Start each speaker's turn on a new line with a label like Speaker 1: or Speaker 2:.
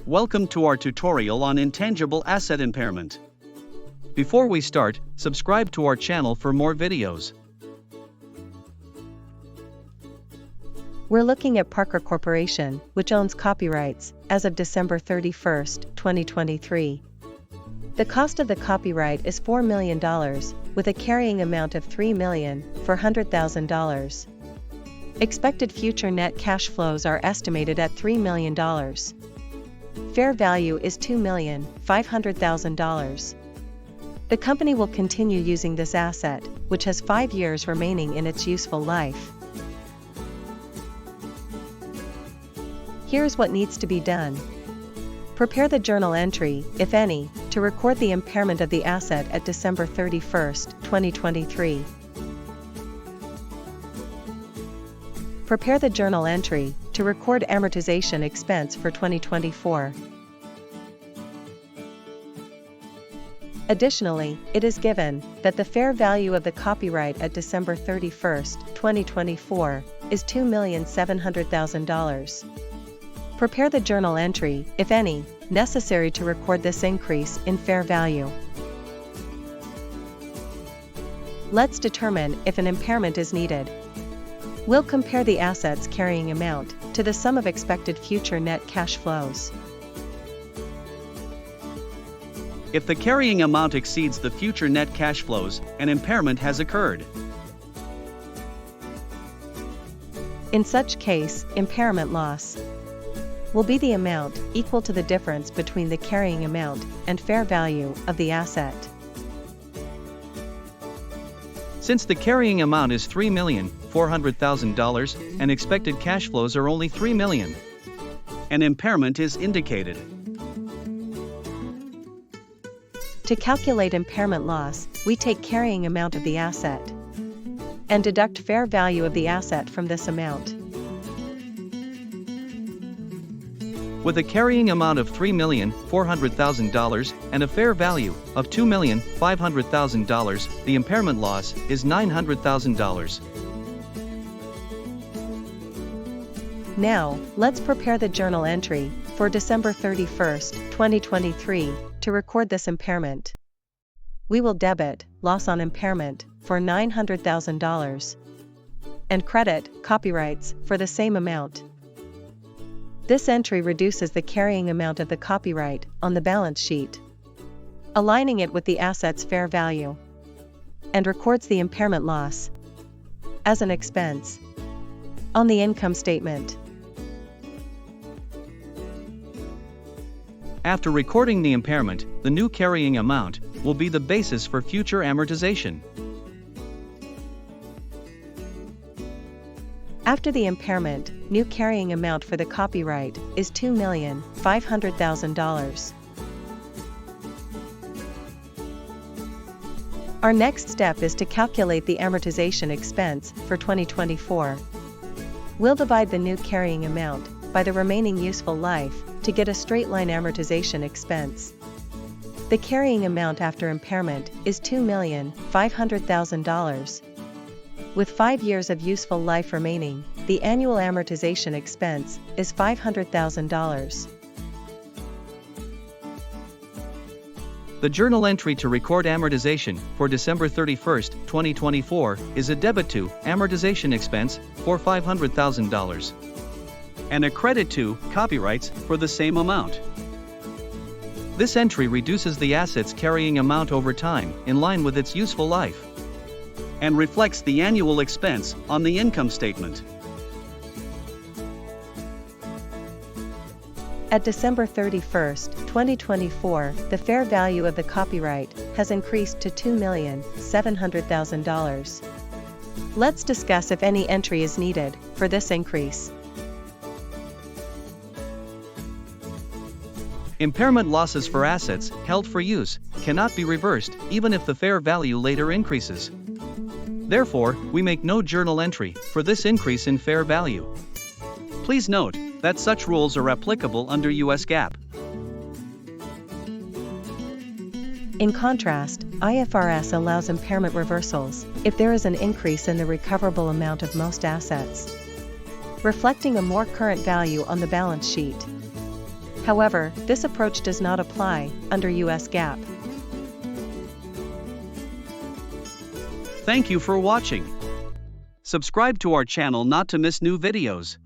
Speaker 1: Welcome to our tutorial on intangible asset impairment. Before we start, subscribe to our channel for more videos.
Speaker 2: We're looking at Parker Corporation, which owns copyrights, as of December 31, 2023. The cost of the copyright is $4 million, with a carrying amount of $3,400,000. Expected future net cash flows are estimated at $3 million. Fair value is $2,500,000. The company will continue using this asset, which has 5 years remaining in its useful life. Here's what needs to be done. Prepare the journal entry, if any, to record the impairment of the asset at December 31, 2023. Prepare the journal entry to record amortization expense for 2024. Additionally, it is given that the fair value of the copyright at December 31, 2024 is $2,700,000. Prepare the journal entry, if any, necessary to record this increase in fair value. Let's determine if an impairment is needed. We'll compare the asset's carrying amount to the sum of expected future net cash flows.
Speaker 1: If the carrying amount exceeds the future net cash flows, an impairment has occurred.
Speaker 2: In such case, impairment loss will be the amount equal to the difference between the carrying amount and fair value of the asset.
Speaker 1: Since the carrying amount is $3,400,000 and expected cash flows are only $3 million, an impairment is indicated.
Speaker 2: To calculate impairment loss, we take carrying amount of the asset and deduct fair value of the asset from this amount.
Speaker 1: With a carrying amount of $3,400,000 and a fair value of $2,500,000, the impairment loss is $900,000.
Speaker 2: Now, let's prepare the journal entry for December 31, 2023, to record this impairment. We will debit loss on impairment for $900,000 and credit copyrights for the same amount. This entry reduces the carrying amount of the copyright on the balance sheet, aligning it with the asset's fair value, and records the impairment loss as an expense on the income statement.
Speaker 1: After recording the impairment, the new carrying amount will be the basis for future amortization.
Speaker 2: After the impairment, new carrying amount for the copyright is $2,500,000. Our next step is to calculate the amortization expense for 2024. We'll divide the new carrying amount by the remaining useful life to get a straight-line amortization expense. The carrying amount after impairment is $2,500,000. With 5 years of useful life remaining, the annual amortization expense is $500,000.
Speaker 1: The journal entry to record amortization for December 31, 2024 is a debit to amortization expense for $500,000 and a credit to copyrights for the same amount. This entry reduces the asset's carrying amount over time in line with its useful life and reflects the annual expense on the income statement.
Speaker 2: At December 31, 2024, the fair value of the copyright has increased to $2,700,000. Let's discuss if any entry is needed for this increase.
Speaker 1: Impairment losses for assets held for use cannot be reversed even if the fair value later increases. Therefore, we make no journal entry for this increase in fair value. Please note that such rules are applicable under US GAAP.
Speaker 2: In contrast, IFRS allows impairment reversals if there is an increase in the recoverable amount of most assets, reflecting a more current value on the balance sheet. However, this approach does not apply under US GAAP.
Speaker 1: Thank you for watching. Subscribe to our channel not to miss new videos.